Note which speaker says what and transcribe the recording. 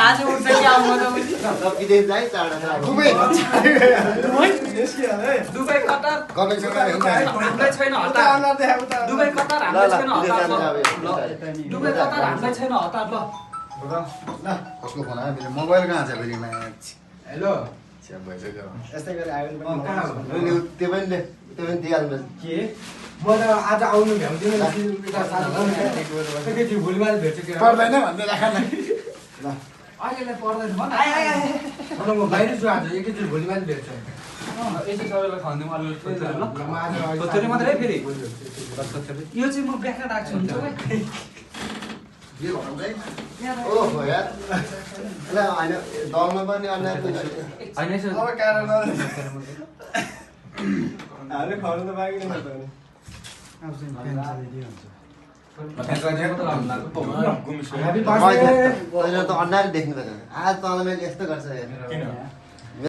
Speaker 1: आज उठ्छ कि आउनु त
Speaker 2: विदेश जाइ चाँडा
Speaker 1: दुबई कतार हाम्रै छैन हतार दुबई कतार हाम्रै छैन हतार दुबई कतार हाम्रै छैन हतार ल
Speaker 2: कसको फोन आयो मेरो मोबाइल कहाँ छ फेरि म्याच
Speaker 3: हेलो
Speaker 2: यस्तै गरी आयो त्यो पनि दिइहाल्नु
Speaker 3: के म त आज आउनु भ्याउँदिनँ एकैचोटि भुलमाल भेट्छु के
Speaker 2: पर्दैन भन्दै राख न ल
Speaker 1: अहिलेलाई पर्दैन भन
Speaker 3: म बाहिर छु आज एकैचोटि भुलमाल भेट्छु
Speaker 1: यसो सबैलाई खानु अलिअलि थोरै मात्रै है फेरि यो चाहिँ म ब्याख्या राख्छु हुन्छ
Speaker 2: के भन्दै ओहो यार ल हैन दलमा पनि अन्य
Speaker 1: हैन यसो
Speaker 3: अब कारण हाले खानु त बाँकी नै छ
Speaker 2: त अन्नाले देख्नु त आज तल मैले यस्तो गर्छ हेर्नु